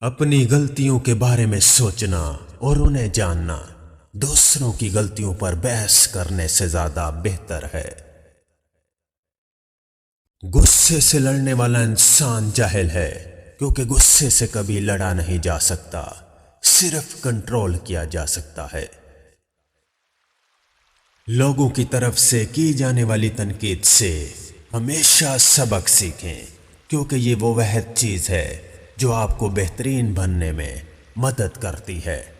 اپنی غلطیوں کے بارے میں سوچنا اور انہیں جاننا دوسروں کی غلطیوں پر بحث کرنے سے زیادہ بہتر ہے۔ غصے سے لڑنے والا انسان جاہل ہے، کیونکہ غصے سے کبھی لڑا نہیں جا سکتا، صرف کنٹرول کیا جا سکتا ہے۔ لوگوں کی طرف سے کی جانے والی تنقید سے ہمیشہ سبق سیکھیں، کیونکہ یہ وہ واحد چیز ہے جو آپ کو بہترین بننے میں مدد کرتی ہے۔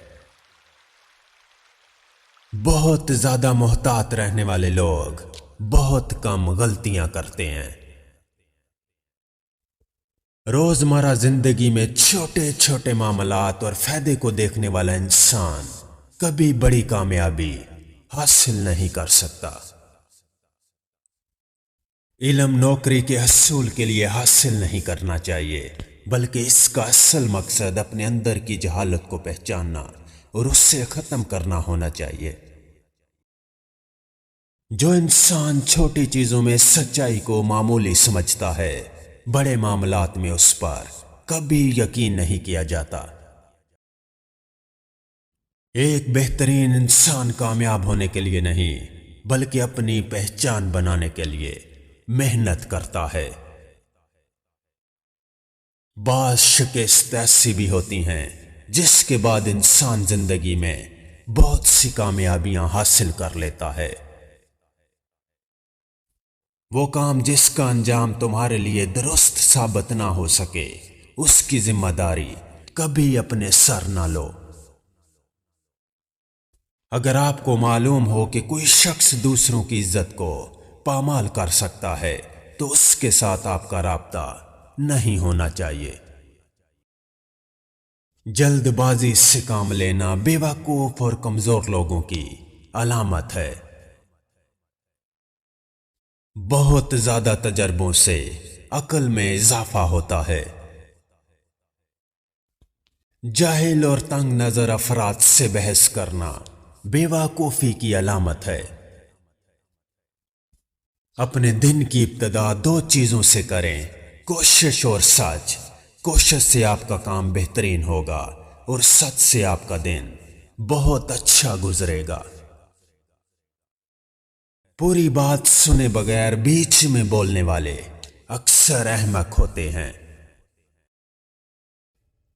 بہت زیادہ محتاط رہنے والے لوگ بہت کم غلطیاں کرتے ہیں۔ روزمرہ زندگی میں چھوٹے چھوٹے معاملات اور فائدے کو دیکھنے والا انسان کبھی بڑی کامیابی حاصل نہیں کر سکتا۔ علم نوکری کے حصول کے لیے حاصل نہیں کرنا چاہیے، بلکہ اس کا اصل مقصد اپنے اندر کی جہالت کو پہچاننا اور اس سے ختم کرنا ہونا چاہیے۔ جو انسان چھوٹی چیزوں میں سچائی کو معمولی سمجھتا ہے، بڑے معاملات میں اس پر کبھی یقین نہیں کیا جاتا۔ ایک بہترین انسان کامیاب ہونے کے لیے نہیں، بلکہ اپنی پہچان بنانے کے لیے محنت کرتا ہے۔ بعض شکست ایسی بھی ہوتی ہیں جس کے بعد انسان زندگی میں بہت سی کامیابیاں حاصل کر لیتا ہے۔ وہ کام جس کا انجام تمہارے لیے درست ثابت نہ ہو سکے، اس کی ذمہ داری کبھی اپنے سر نہ لو۔ اگر آپ کو معلوم ہو کہ کوئی شخص دوسروں کی عزت کو پامال کر سکتا ہے، تو اس کے ساتھ آپ کا رابطہ نہیں ہونا چاہیے۔ جلد بازی سے کام لینا بے وقوف اور کمزور لوگوں کی علامت ہے۔ بہت زیادہ تجربوں سے عقل میں اضافہ ہوتا ہے۔ جاہل اور تنگ نظر افراد سے بحث کرنا بے وقوفی کی علامت ہے۔ اپنے دن کی ابتدا دو چیزوں سے کریں، کوشش اور سچ۔ کوشش سے آپ کا کام بہترین ہوگا اور سچ سے آپ کا دن بہت اچھا گزرے گا۔ پوری بات سنے بغیر بیچ میں بولنے والے اکثر احمق ہوتے ہیں۔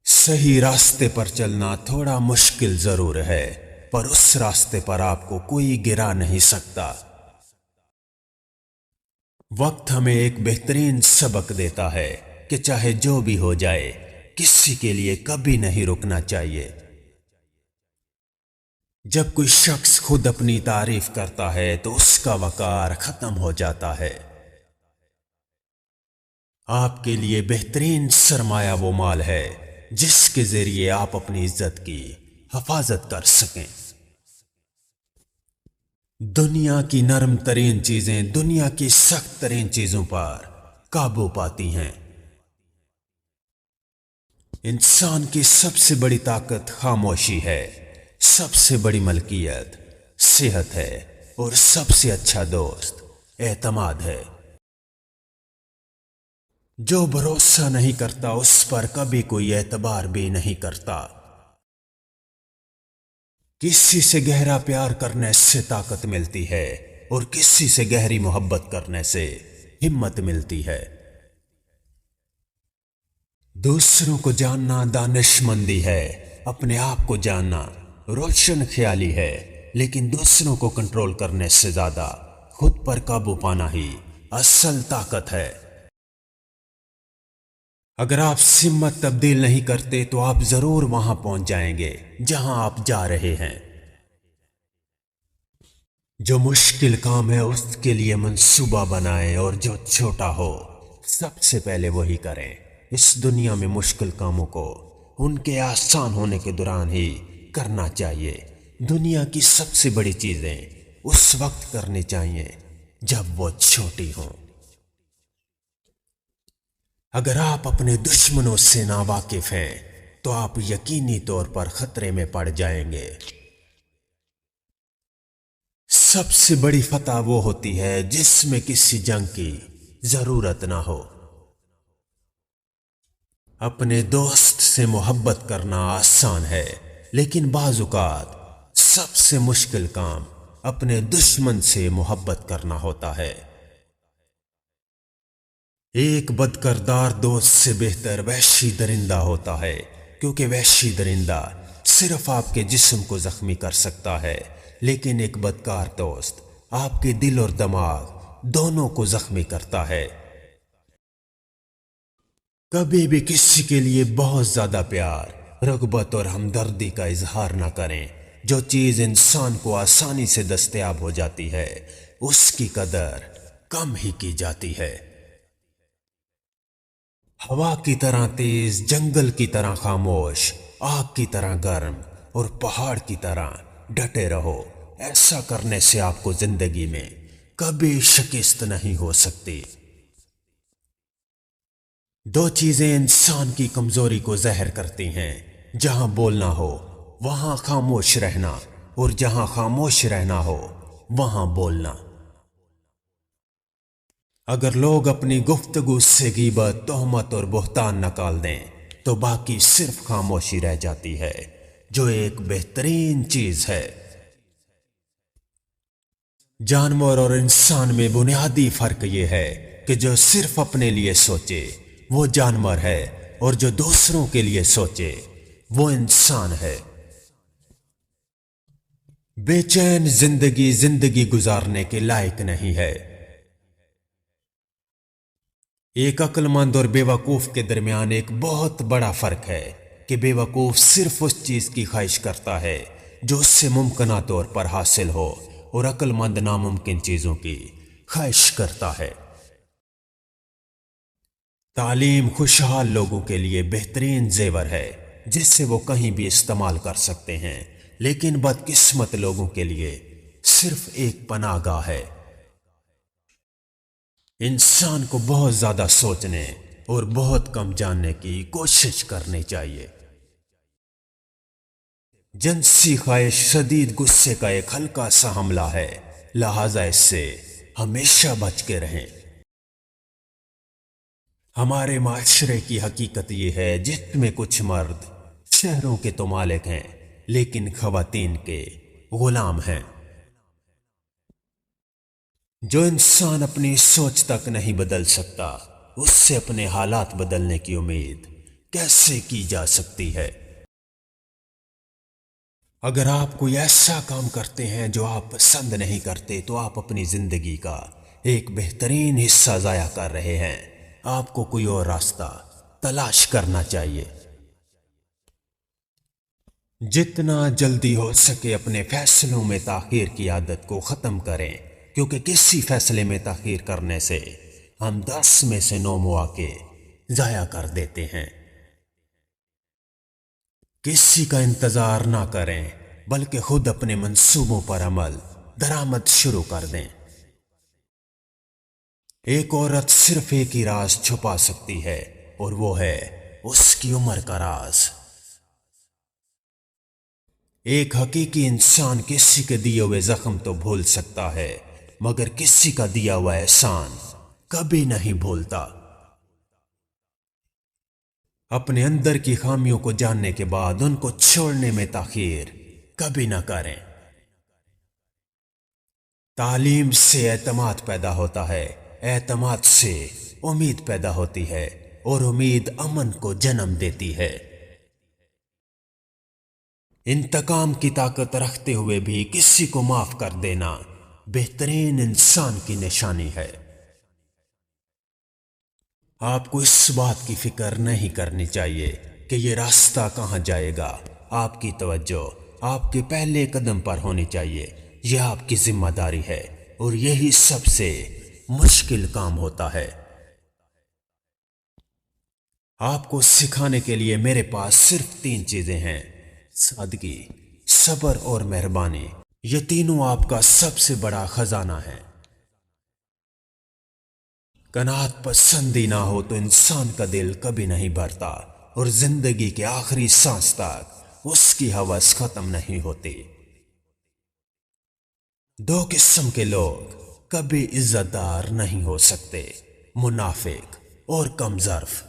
صحیح راستے پر چلنا تھوڑا مشکل ضرور ہے، پر اس راستے پر آپ کو کوئی گرا نہیں سکتا۔ وقت ہمیں ایک بہترین سبق دیتا ہے کہ چاہے جو بھی ہو جائے، کسی کے لیے کبھی نہیں رکنا چاہیے۔ جب کوئی شخص خود اپنی تعریف کرتا ہے تو اس کا وقار ختم ہو جاتا ہے۔ آپ کے لیے بہترین سرمایہ وہ مال ہے جس کے ذریعے آپ اپنی عزت کی حفاظت کر سکیں۔ دنیا کی نرم ترین چیزیں دنیا کی سخت ترین چیزوں پر قابو پاتی ہیں۔ انسان کی سب سے بڑی طاقت خاموشی ہے، سب سے بڑی ملکیت صحت ہے، اور سب سے اچھا دوست اعتماد ہے۔ جو بھروسہ نہیں کرتا اس پر کبھی کوئی اعتبار بھی نہیں کرتا۔ کسی سے گہرا پیار کرنے سے طاقت ملتی ہے، اور کسی سے گہری محبت کرنے سے ہمت ملتی ہے۔ دوسروں کو جاننا دانش مندی ہے، اپنے آپ کو جاننا روشن خیالی ہے، لیکن دوسروں کو کنٹرول کرنے سے زیادہ خود پر قابو پانا ہی اصل طاقت ہے۔ اگر آپ سمت تبدیل نہیں کرتے تو آپ ضرور وہاں پہنچ جائیں گے جہاں آپ جا رہے ہیں۔ جو مشکل کام ہے اس کے لیے منصوبہ بنائیں، اور جو چھوٹا ہو سب سے پہلے وہی کریں۔ اس دنیا میں مشکل کاموں کو ان کے آسان ہونے کے دوران ہی کرنا چاہیے۔ دنیا کی سب سے بڑی چیزیں اس وقت کرنی چاہیے جب وہ چھوٹی ہوں۔ اگر آپ اپنے دشمنوں سے ناواقف ہیں تو آپ یقینی طور پر خطرے میں پڑ جائیں گے۔ سب سے بڑی فتح وہ ہوتی ہے جس میں کسی جنگ کی ضرورت نہ ہو۔ اپنے دوست سے محبت کرنا آسان ہے، لیکن بعض اوقات سب سے مشکل کام اپنے دشمن سے محبت کرنا ہوتا ہے۔ ایک بد کردار دوست سے بہتر وحشی درندہ ہوتا ہے، کیونکہ وحشی درندہ صرف آپ کے جسم کو زخمی کر سکتا ہے، لیکن ایک بدکار دوست آپ کے دل اور دماغ دونوں کو زخمی کرتا ہے۔ کبھی بھی کسی کے لیے بہت زیادہ پیار، رغبت اور ہمدردی کا اظہار نہ کریں۔ جو چیز انسان کو آسانی سے دستیاب ہو جاتی ہے، اس کی قدر کم ہی کی جاتی ہے۔ ہوا کی طرح تیز، جنگل کی طرح خاموش، آگ کی طرح گرم اور پہاڑ کی طرح ڈٹے رہو۔ ایسا کرنے سے آپ کو زندگی میں کبھی شکست نہیں ہو سکتی۔ دو چیزیں انسان کی کمزوری کو ظاہر کرتی ہیں، جہاں بولنا ہو وہاں خاموش رہنا، اور جہاں خاموش رہنا ہو وہاں بولنا۔ اگر لوگ اپنی گفتگو سے غیبت، تہمت اور بہتان نکال دیں تو باقی صرف خاموشی رہ جاتی ہے، جو ایک بہترین چیز ہے۔ جانور اور انسان میں بنیادی فرق یہ ہے کہ جو صرف اپنے لیے سوچے وہ جانور ہے، اور جو دوسروں کے لیے سوچے وہ انسان ہے۔ بے چین زندگی گزارنے کے لائق نہیں ہے۔ ایک عقل مند اور بے وقوف کے درمیان ایک بہت بڑا فرق ہے کہ بے وقوف صرف اس چیز کی خواہش کرتا ہے جو اس سے ممکنہ طور پر حاصل ہو، اور عقل مند ناممکن چیزوں کی خواہش کرتا ہے۔ تعلیم خوشحال لوگوں کے لیے بہترین زیور ہے جس سے وہ کہیں بھی استعمال کر سکتے ہیں، لیکن بدقسمت لوگوں کے لیے صرف ایک پناہ گاہ ہے۔ انسان کو بہت زیادہ سوچنے اور بہت کم جاننے کی کوشش کرنی چاہیے۔ جنسی خواہش شدید غصے کا ایک ہلکا سا حملہ ہے، لہذا اس سے ہمیشہ بچ کے رہیں۔ ہمارے معاشرے کی حقیقت یہ ہے جس میں کچھ مرد شہروں کے تو مالک ہیں لیکن خواتین کے غلام ہیں۔ جو انسان اپنی سوچ تک نہیں بدل سکتا، اس سے اپنے حالات بدلنے کی امید کیسے کی جا سکتی ہے؟ اگر آپ کوئی ایسا کام کرتے ہیں جو آپ پسند نہیں کرتے تو آپ اپنی زندگی کا ایک بہترین حصہ ضائع کر رہے ہیں۔ آپ کو کوئی اور راستہ تلاش کرنا چاہیے۔ جتنا جلدی ہو سکے اپنے فیصلوں میں تاخیر کی عادت کو ختم کریں، کیونکہ کسی فیصلے میں تاخیر کرنے سے ہم 10 میں سے 9 مواقع ضائع کر دیتے ہیں۔ کسی کا انتظار نہ کریں بلکہ خود اپنے منصوبوں پر عمل درآمد شروع کر دیں۔ ایک عورت صرف ایک ہی راز چھپا سکتی ہے، اور وہ ہے اس کی عمر کا راز۔ ایک حقیقی انسان کسی کے دیے ہوئے زخم تو بھول سکتا ہے، مگر کسی کا دیا ہوا احسان کبھی نہیں بھولتا۔ اپنے اندر کی خامیوں کو جاننے کے بعد ان کو چھوڑنے میں تاخیر کبھی نہ کریں۔ تعلیم سے اعتماد پیدا ہوتا ہے، اعتماد سے امید پیدا ہوتی ہے، اور امید امن کو جنم دیتی ہے۔ انتقام کی طاقت رکھتے ہوئے بھی کسی کو معاف کر دینا بہترین انسان کی نشانی ہے۔ آپ کو اس بات کی فکر نہیں کرنی چاہیے کہ یہ راستہ کہاں جائے گا۔ آپ کی توجہ آپ کے پہلے قدم پر ہونی چاہیے۔ یہ آپ کی ذمہ داری ہے، اور یہی سب سے مشکل کام ہوتا ہے۔ آپ کو سکھانے کے لیے میرے پاس صرف 3 چیزیں ہیں: سادگی، صبر اور مہربانی۔ یہ تینوں آپ کا سب سے بڑا خزانہ ہے۔ قناعت پسندی نہ ہو تو انسان کا دل کبھی نہیں بھرتا، اور زندگی کے آخری سانس تک اس کی ہوس ختم نہیں ہوتی۔ 2 قسم کے لوگ کبھی عزت دار نہیں ہو سکتے: منافق اور کم ظرف۔